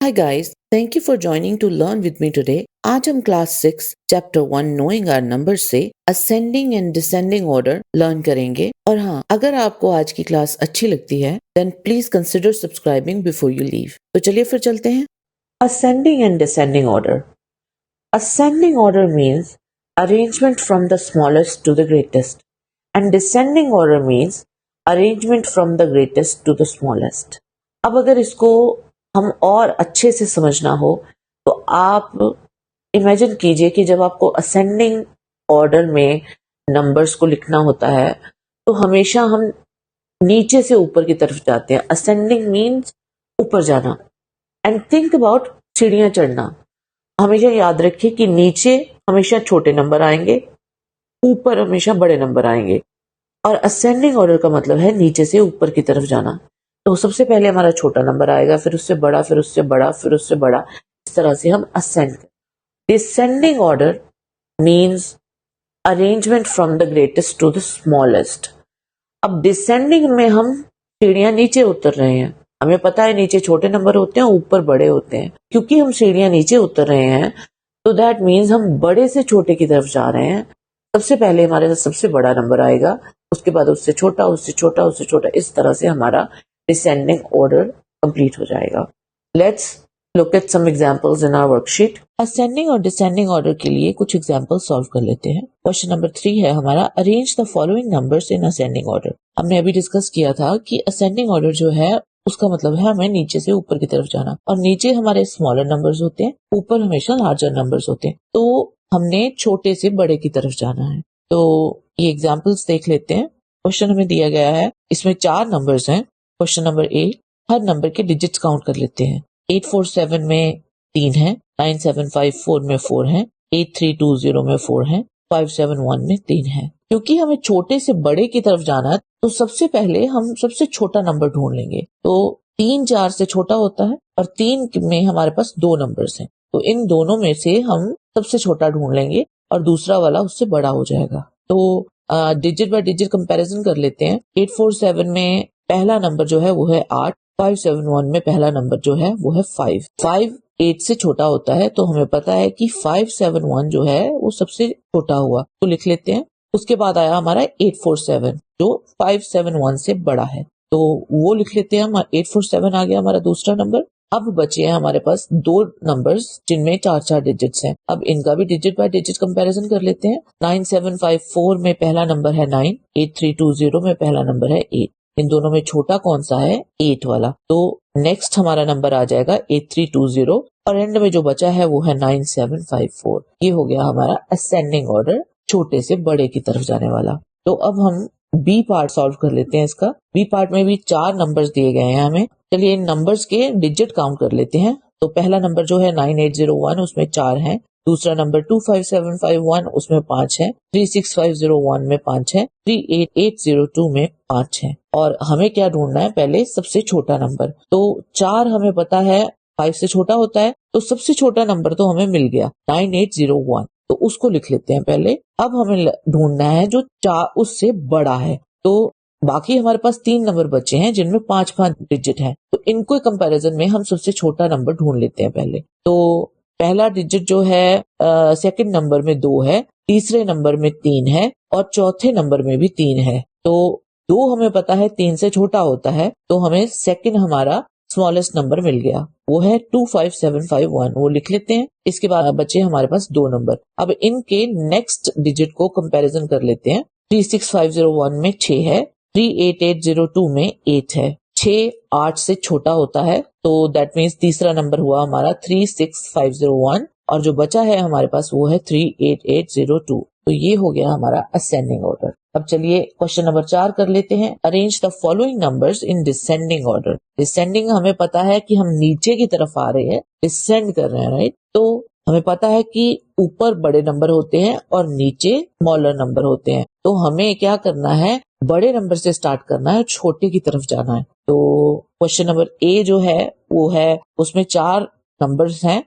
Hi guys, thank you for joining to learn with me today. आज हम class 6 chapter 1 knowing our numbers से ascending and descending order learn करेंगे। और हाँ, अगर आपको आज की क्लास अच्छी लगती है then please consider subscribing before you leave. तो चलिए फिर चलते हैं। Ascending and descending order. Ascending order means arrangement from the smallest to the greatest, and descending order means arrangement from the greatest to the smallest. अब अगर इसको हम और अच्छे से समझना हो तो आप इमेजिन कीजिए कि जब आपको असेंडिंग ऑर्डर में नंबर्स को लिखना होता है तो हमेशा हम नीचे से ऊपर की तरफ जाते हैं। असेंडिंग मीन्स ऊपर जाना। एंड थिंक अबाउट सीढ़ियां चढ़ना। हमेशा याद रखिए कि नीचे हमेशा छोटे नंबर आएंगे, ऊपर हमेशा बड़े नंबर आएंगे। और असेंडिंग ऑर्डर का मतलब है नीचे से ऊपर की तरफ जाना। तो सबसे पहले हमारा छोटा नंबर आएगा, फिर उससे बड़ा, फिर उससे बड़ा, फिर उससे बड़ा। इस तरह से हम ascend. Descending order means arrangement from the greatest to the smallest. अब डिसेंडिंग में हम सीढ़ियां नीचे उतर रहे हैं। हमें पता है नीचे छोटे नंबर होते हैं, ऊपर बड़े होते हैं। क्योंकि हम सीढ़ियां नीचे उतर रहे हैं तो दैट मीन्स हम बड़े से छोटे की तरफ जा रहे हैं। सबसे पहले हमारे साथ सबसे बड़ा नंबर आएगा, उसके बाद उससे छोटा, उससे छोटा, उससे छोटा। इस तरह से हमारा डिसेंडिंग ऑर्डर कंप्लीट हो जाएगा। Let's look at some examples in our worksheet. Ascending और डिसेंडिंग ऑर्डर के लिए कुछ एग्जांपल सॉल्व कर लेते हैं। क्वेश्चन नंबर 3 है हमारा, arrange the following numbers in ascending order. हमने अभी डिस्कस किया था कि असेंडिंग ऑर्डर जो है उसका मतलब है हमें नीचे से ऊपर की तरफ जाना। और नीचे हमारे स्मॉलर नंबर्स होते हैं, ऊपर हमेशा लार्जर नंबर्स होते हैं। तो हमने छोटे से बड़े की तरफ जाना है। तो ये एग्जांपल्स देख लेते हैं। क्वेश्चन हमें दिया गया है, इसमें 4 नंबर्स हैं। क्वेश्चन नंबर 8, हर नंबर के डिजिट्स काउंट कर लेते हैं। 847 में 3 है, 9754 में 4 है, 8320 में 4 है, 571 में 3 है। क्योंकि हमें छोटे से बड़े की तरफ जाना है तो सबसे पहले हम सबसे छोटा नंबर ढूंढ लेंगे। तो 3 4 से छोटा होता है और 3 में हमारे पास 2 नंबर्स हैं। तो इन दोनों में से हम सबसे छोटा ढूंढ लेंगे और दूसरा वाला उससे बड़ा हो जाएगा। तो डिजिट बाय डिजिट कंपैरिजन कर लेते हैं। 847 में पहला नंबर जो है वो है 8, 571 में पहला नंबर जो है वो है 5। 5 8 से छोटा होता है तो हमें पता है कि 571 जो है वो सबसे छोटा हुआ, तो लिख लेते हैं। उसके बाद आया हमारा 847 जो 571 से बड़ा है, तो वो लिख लेते हैं। हम 847 आ गया हमारा दूसरा नंबर। अब बचे हैं हमारे पास 2 नंबर्स जिनमें 4 डिजिट्स हैं। अब इनका भी डिजिट बाय डिजिट कंपैरिजन कर लेते हैं। 9754 में पहला नंबर है 9, 8320 में पहला नंबर है 8। इन दोनों में छोटा कौन सा है? 8 वाला। तो नेक्स्ट हमारा नंबर आ जाएगा 8320 और एंड में जो बचा है वो है 9754। ये हो गया हमारा असेंडिंग ऑर्डर, छोटे से बड़े की तरफ जाने वाला। तो अब हम बी पार्ट सॉल्व कर लेते हैं इसका। बी पार्ट में भी 4 नंबर्स दिए गए हैं हमें। चलिए इन नंबर्स के डिजिट काउंट कर लेते हैं। तो पहला नंबर जो है 9801 उसमें 4 है। दूसरा नंबर 25751 उसमें 5 है। 36501 में 5 है। 38802 में 5 है। और हमें क्या ढूंढना है? पहले सबसे छोटा नंबर। तो 4 हमें पता है 5 से छोटा होता है, तो सबसे छोटा नंबर तो हमें मिल गया 9801, तो उसको लिख लेते हैं पहले। अब हमें ढूंढना है जो 4 उससे बड़ा है। तो बाकी हमारे पास 3 नंबर बचे हैं जिनमें 5 डिजिट है। तो इनको कंपैरिजन में हम सबसे छोटा नंबर ढूंढ लेते हैं पहले। तो पहला डिजिट जो है सेकंड नंबर में 2 है, तीसरे नंबर में 3 है और चौथे नंबर में भी 3 है। तो 2 हमें पता है 3 से छोटा होता है, तो हमें सेकंड हमारा स्मॉलेस्ट नंबर मिल गया, वो है 25751, वो लिख लेते हैं। इसके बाद बचे हमारे पास 2 नंबर। अब इनके नेक्स्ट डिजिट को कंपैरिजन कर लेते हैं। 36501 में 6 है, 38802 में 8 है। 6 8 से छोटा होता है, तो दैट मीन्स तीसरा नंबर हुआ हमारा 36501 और जो बचा है हमारे पास वो है 38802। तो ये हो गया हमारा असेंडिंग ऑर्डर। अब चलिए क्वेश्चन नंबर 4 कर लेते हैं। Arrange the following numbers in descending order. Descending हमें पता है कि हम नीचे की तरफ आ रहे हैं, डिसेंड कर रहे हैं, राइट। तो हमें पता है कि ऊपर बड़े नंबर होते हैं और नीचे स्मॉलर नंबर होते हैं। तो हमें क्या करना है? बड़े नंबर से स्टार्ट करना है, छोटे की तरफ जाना है। तो क्वेश्चन नंबर ए जो है वो है, उसमें 4 नंबर्स हैं।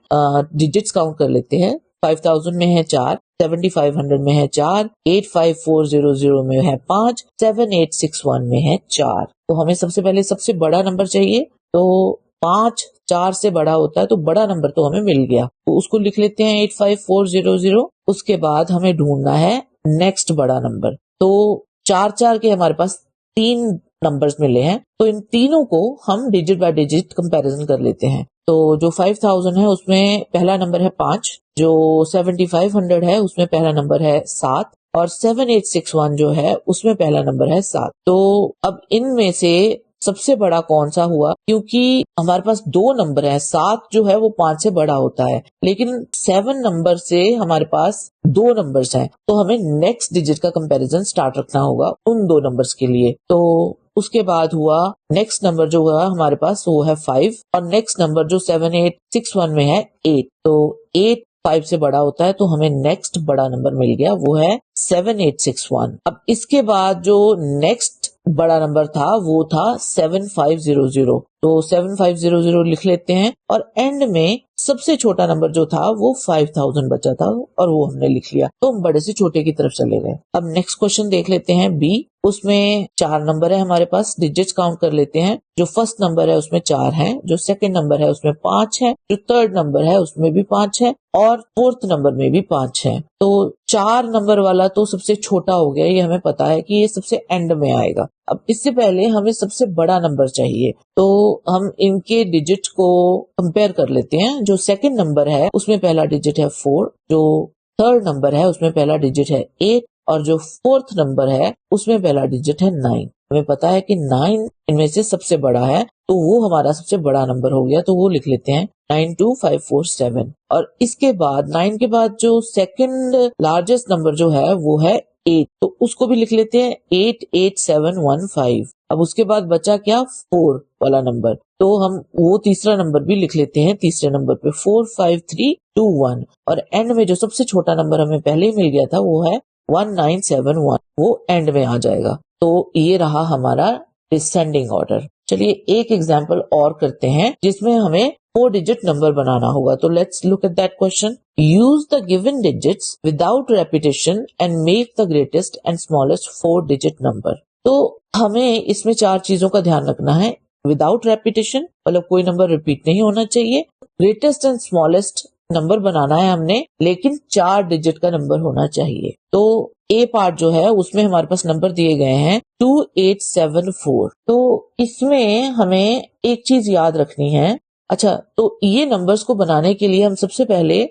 डिजिट्स काउंट कर लेते हैं। 5000 में है 4, 7500 में है 4, 85400 में है 5, 7861 में है 4। तो हमें सबसे पहले सबसे बड़ा नंबर चाहिए। तो 5 4 से बड़ा होता है तो बड़ा नंबर तो हमें मिल गया, तो उसको लिख लेते हैं 85400। उसके बाद हमें ढूंढना है नेक्स्ट बड़ा नंबर। तो 4 4 के हमारे पास 3 नंबर्स मिले हैं, तो इन तीनों को हम डिजिट बाय डिजिट कंपैरिजन कर लेते हैं। तो जो 5000 है उसमें पहला नंबर है 5, जो 7500 है उसमें पहला नंबर है 7, और 7861 जो है उसमें पहला नंबर है 7। तो अब इनमें से सबसे बड़ा कौन सा हुआ, क्योंकि हमारे पास 2 नंबर है, 7 जो है वो 5 से बड़ा होता है, लेकिन 7 नंबर से हमारे पास 2 नंबर्स हैं, तो हमें नेक्स्ट डिजिट का कंपैरिजन स्टार्ट रखना होगा उन 2 नंबर्स के लिए। तो उसके बाद हुआ नेक्स्ट नंबर जो हुआ हमारे पास वो है 5, और नेक्स्ट नंबर जो 7861 में है 8, तो 8 5 से बड़ा होता है, तो हमें नेक्स्ट बड़ा नंबर मिल गया, वो है 7861। अब इसके बाद जो नेक्स्ट बड़ा नंबर था वो था 7500, तो 7500 लिख लेते हैं, और एंड में सबसे छोटा नंबर जो था वो 5000 बचा था, और वो हमने लिख लिया, तो हम बड़े से छोटे की तरफ चले गए। अब नेक्स्ट क्वेश्चन देख लेते हैं बी। उसमें 4 नंबर है हमारे पास, डिजिट्स काउंट कर लेते हैं। जो फर्स्ट नंबर है उसमें 4 है, जो सेकंड नंबर है उसमें 5 है, जो थर्ड नंबर है उसमें भी 5 है, और फोर्थ नंबर में भी 5 है। तो 4 नंबर वाला तो सबसे छोटा हो गया, ये हमें पता है कि ये सबसे एंड में आएगा। अब इससे पहले हमें सबसे बड़ा नंबर चाहिए, तो हम इनके डिजिट को कंपेयर कर लेते हैं। जो सेकंड नंबर है उसमें पहला डिजिट है 4, जो थर्ड नंबर है उसमें पहला डिजिट है 8, और जो फोर्थ नंबर है उसमें पहला डिजिट है 9। हमें पता है कि 9 इनमें से सबसे बड़ा है, तो वो हमारा सबसे बड़ा नंबर हो गया, तो वो लिख लेते हैं 92547। और इसके बाद 9 के बाद जो सेकंड लार्जेस्ट नंबर जो है वो है 8, तो उसको भी लिख लेते हैं 88715। अब उसके बाद बचा क्या, 4 वाला नंबर, तो हम वो तीसरा नंबर भी लिख लेते हैं, तीसरे नंबर पे 45321, और एंड में जो सबसे छोटा नंबर हमें पहले ही मिल गया था वो है 1971, वो एंड में आ जाएगा। तो ये रहा हमारा डिसेंडिंग ऑर्डर। चलिए एक एग्जांपल और करते हैं जिसमें हमें 4 डिजिट नंबर बनाना होगा। तो let's look at that question. Use the given digits without repetition and make the greatest and smallest 4 digit number. तो हमें इसमें 4 चीजों का ध्यान रखना है। विदाउट रेपिटेशन मतलब कोई नंबर रिपीट नहीं होना चाहिए, ग्रेटेस्ट एंड स्मॉलेस्ट नंबर बनाना है हमने, लेकिन 4 डिजिट का नंबर होना चाहिए। तो ए पार्ट जो है उसमें हमारे पास नंबर दिए गए हैं 2874। तो इसमें हमें एक चीज याद रखनी है। अच्छा, तो ये नंबर्स को बनाने के लिए हम सबसे पहले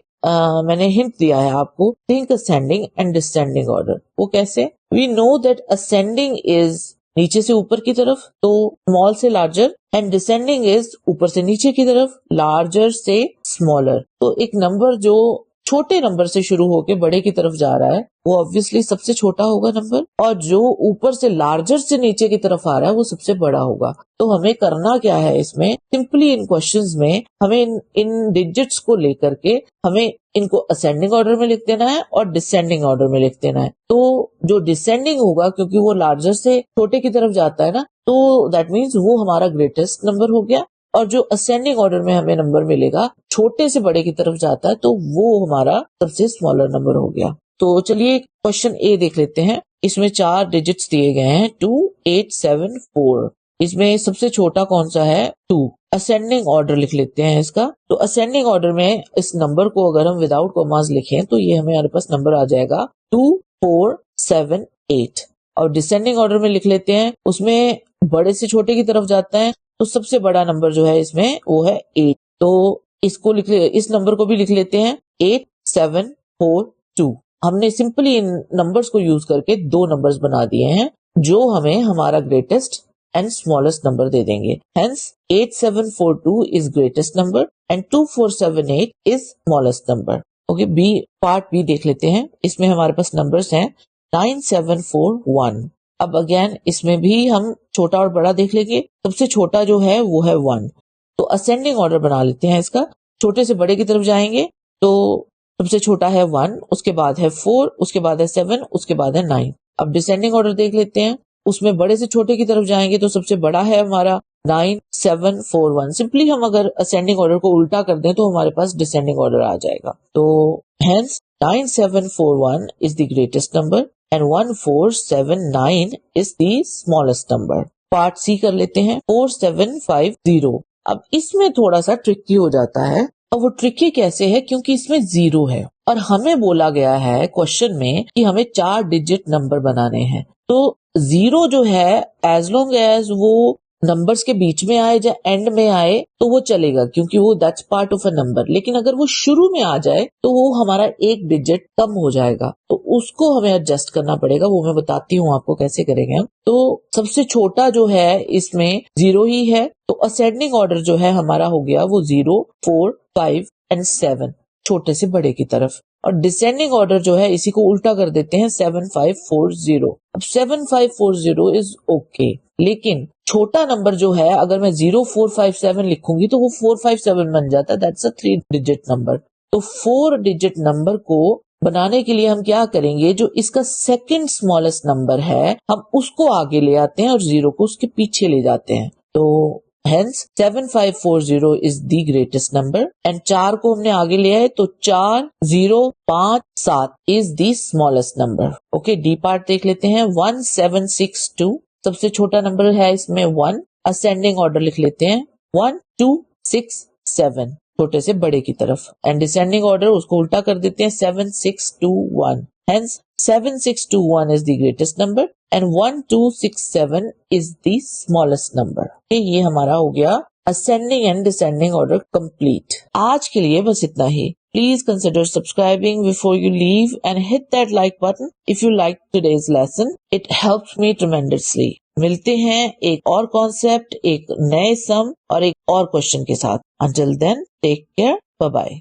मैंने हिंट दिया है आपको, think ascending and descending order. वो कैसे? We know that ascending is नीचे से ऊपर की तरफ, तो स्मॉल से लार्जर, एंड डिसेंडिंग इज ऊपर से नीचे की तरफ, लार्जर से स्मॉलर। तो एक नंबर जो छोटे नंबर से शुरू होकर बड़े की तरफ जा रहा है वो ऑब्वियसली सबसे छोटा होगा नंबर, और जो ऊपर से लार्जर से नीचे की तरफ आ रहा है वो सबसे बड़ा होगा। तो हमें करना क्या है इसमें, सिंपली इन क्वेश्चंस में हमें इन डिजिट्स को लेकर के हमें इनको असेंडिंग ऑर्डर में लिख देना है और डिसेंडिंग ऑर्डर में लिख देना है। तो जो डिसेंडिंग होगा, क्योंकि वो लार्जर से छोटे की तरफ जाता है ना, तो दैट मीन्स वो हमारा ग्रेटेस्ट नंबर हो गया, और जो असेंडिंग ऑर्डर में हमें नंबर मिलेगा छोटे से बड़े की तरफ जाता है, तो वो हमारा सबसे स्मॉलर नंबर हो गया। तो चलिए क्वेश्चन ए देख लेते हैं। इसमें 4 डिजिट्स दिए गए हैं 2874। इसमें सबसे छोटा कौन सा है, 2। असेंडिंग ऑर्डर लिख लेते हैं इसका। तो असेंडिंग ऑर्डर में इस नंबर को अगर हम विदाउट कॉमास लिखें तो ये हमारे पास नंबर आ जाएगा 2478। और डिसेंडिंग ऑर्डर में लिख लेते हैं, उसमें बड़े से छोटे की तरफ जाता है, तो सबसे बड़ा नंबर जो है इसमें वो है 8। तो इसको इस नंबर को भी लिख लेते हैं 8742। हमने सिंपली इन नंबर्स को यूज करके 2 नंबर्स बना दिए हैं जो हमें हमारा ग्रेटेस्ट एंड स्मॉलेस्ट नंबर दे देंगे। Hence 8742 is greatest number and 2478 is smallest number. Okay, B part B देख लेते हैं। इसमें हमारे पास नंबर्स हैं 9741। अब अगेन इसमें भी हम छोटा और बड़ा देख लेंगे। सबसे छोटा जो है वो है 1। तो असेंडिंग ऑर्डर बना लेते हैं इसका, छोटे से बड़े की तरफ जाएंगे, तो सबसे छोटा है 1, उसके बाद है 4, उसके बाद है 7, उसके बाद है 9। अब डिसेंडिंग ऑर्डर देख लेते हैं, उसमें बड़े से छोटे की तरफ जाएंगे तो सबसे बड़ा है हमारा 9741। सिंपली हम अगर असेंडिंग ऑर्डर को उल्टा कर दें तो हमारे पास डिसेंडिंग ऑर्डर आ जाएगा। तो hence 9741 is the greatest number and 1479 is the smallest number. Part C कर लेते हैं 4750। अब इसमें थोड़ा सा ट्रिकी हो जाता है, और वो ट्रिकी कैसे है, क्योंकि इसमें 0 है और हमें बोला गया है क्वेश्चन में कि हमें 4 डिजिट नंबर बनाने हैं। तो 0 जो है एज लॉन्ग एज वो नंबर्स के बीच में आए या एंड में आए तो वो चलेगा, क्योंकि वो that's part of a number. लेकिन अगर वो शुरू में आ जाए तो वो हमारा एक डिजिट कम हो जाएगा, तो उसको हमें एडजस्ट करना पड़ेगा। वो मैं बताती हूँ आपको कैसे करेंगे हम। तो सबसे छोटा जो है इसमें 0 ही है, तो असेंडिंग ऑर्डर जो है हमारा हो गया वो 0, 4, 5 एंड 7, छोटे से बड़े की तरफ। और डिसेंडिंग ऑर्डर जो है इसी को उल्टा कर देते हैं, 7, 5, 4, 0। अब 7, 5, 4, 0 इज ओके, लेकिन छोटा नंबर जो है अगर मैं 0, 4, 5, 7 लिखूंगी तो वो 4, 5, 7 बन जाता है, दैट्स अ 3 डिजिट नंबर। तो 4 डिजिट नंबर को बनाने के लिए हम क्या करेंगे, जो इसका सेकंड स्मॉलेस्ट नंबर है हम उसको आगे ले आते हैं और 0 को उसके पीछे ले जाते हैं। तो Hence 7540 is the greatest number and 4 को हमने आगे लिया है तो 4, 0, 5, 7 is the smallest number. Okay, D part देख लेते हैं। 1762 सबसे छोटा नंबर है इसमें 1, असेंडिंग ऑर्डर लिख लेते हैं 1, 2, 6, 7 छोटे से बड़े की तरफ, एंड डिसेंडिंग ऑर्डर उसको उल्टा कर देते हैं 7, 6, 2, 1। Hence 7621 is the greatest number and 1267 is the smallest number. ये हमारा हो गया ascending and descending order complete. आज के लिए बस इतना ही। Please consider subscribing before you leave and hit that like button if you liked today's lesson. It helps me tremendously. मिलते हैं एक और कॉन्सेप्ट, एक नए सम और एक और क्वेश्चन के साथ। Until then, take care. Bye bye.